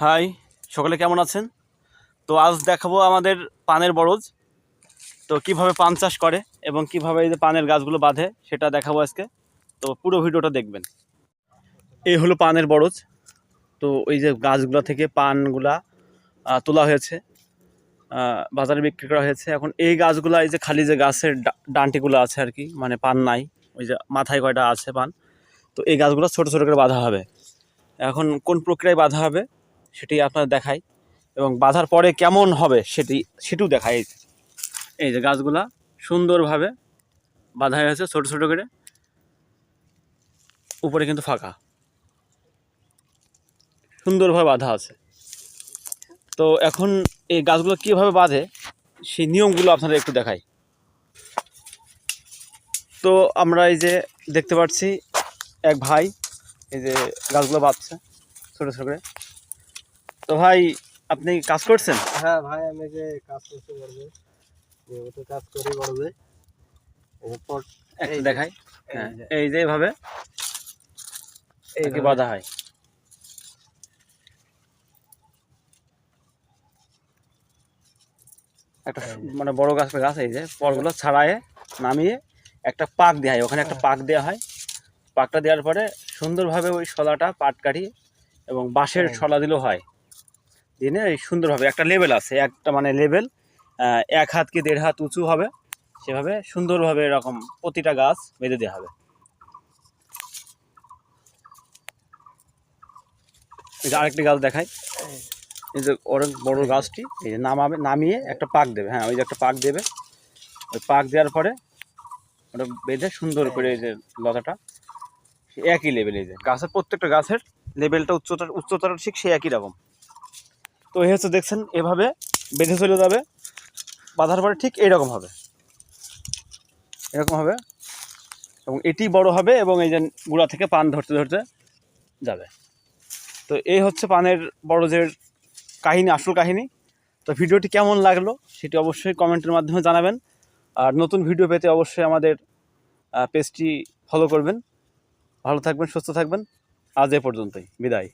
High, সকলে কেমন আছেন? তো আজ দেখাবো আমাদের পানের বরজ। তো কিভাবে পান চাষ করে এবং কিভাবে এই যে পানের গাছগুলো বাঁধে সেটা দেখাবো আজকে। তো পুরো ভিডিওটা দেখবেন। এই হলো পানের বরজ। তো ওই যে গাছগুলো থেকে পানগুলা তোলা হয়েছে, বাজারে বিক্রি করা হয়েছে। এখন এই গাছগুলা, এই যে খালি যে গাছের ডান্টিগুলো আছে আর কি, মানে পান নাই, ওই যে মাথায় কয়টা আছে পান। তো এই গাছগুলো ছোট ছোট করে বাঁধা হবে। এখন কোন প্রক্রিয়ায় বাঁধা হবে সেটি আপনার দেখাই, এবং বাঁধার পরে কেমন হবে সেটিও দেখায়। এই যে গাছগুলা সুন্দরভাবে বাঁধা হয়েছে ছোট ছোট করে, উপরে কিন্তু ফাঁকা, সুন্দরভাবে বাঁধা আছে। তো এখন এই গাছগুলো কীভাবে বাঁধে সেই নিয়মগুলো আপনাদের একটু দেখাই। তো আমরা এই যে দেখতে পাচ্ছি এক ভাই এই যে গাছগুলো বাঁধছে ছোট ছোট করে। তো ভাই, আপনি কাজ করছেন? হ্যাঁ ভাই, আমি যে কাজ করতে পারবে, যেহেতু কাজ করি পারবে এরপর একটু দেখাই। হ্যাঁ, এই যে এভাবে এই বাঁধা হয়। একটা মানে বড় গাছ এই যে পরগুলো ছাড়ায় নামিয়ে একটা পাক দেওয়া হয়, ওখানে একটা পাক দেওয়া হয়। পাকটা দেওয়ার পরে সুন্দরভাবে ওই শলাটা পাট কাঠি এবং বাঁশের শলা দিলেও হয়। দিনে এই সুন্দরভাবে একটা লেভেল আছে, একটা মানে লেভেল 1 হাত কি 1.5 হাত উঁচু হবে, সেভাবে সুন্দরভাবে এরকম প্রতিটা গাছ বেঁধে দেওয়া হবে। এই যে আরেকটি গাছ দেখাই, এই যে অনেক বড় গাছটি এই যে নামিয়ে একটা পাক দেবে। হ্যাঁ, ওই যে একটা পাক দেবে, ওই পাক দেওয়ার পরে ওটা বেঁধে সুন্দর করে এই যে লতাটা একই লেভেল, এই যে গাছের প্রত্যেকটা গাছের লেভেলটা উচ্চতাটা ঠিক সেই একই রকম। তো এই হচ্ছে দেখছেন, এভাবে বেঁধে চলে যাবে, বাঁধার পরে ঠিক এরকম হবে, এরকম হবে, এবং এটি বড় হবে এবং এই যে গুঁড়া থেকে পান ধরতে ধরতে যাবে। তো এই হচ্ছে পানের বরজের কাহিনী, আসল কাহিনী। তো ভিডিওটি কেমন লাগলো সেটি অবশ্যই কমেন্টের মাধ্যমে জানাবেন। আর নতুন ভিডিও পেতে অবশ্যই আমাদের পেজটি ফলো করবেন। ভালো থাকবেন, সুস্থ থাকবেন। আজ এ পর্যন্তই, বিদায়।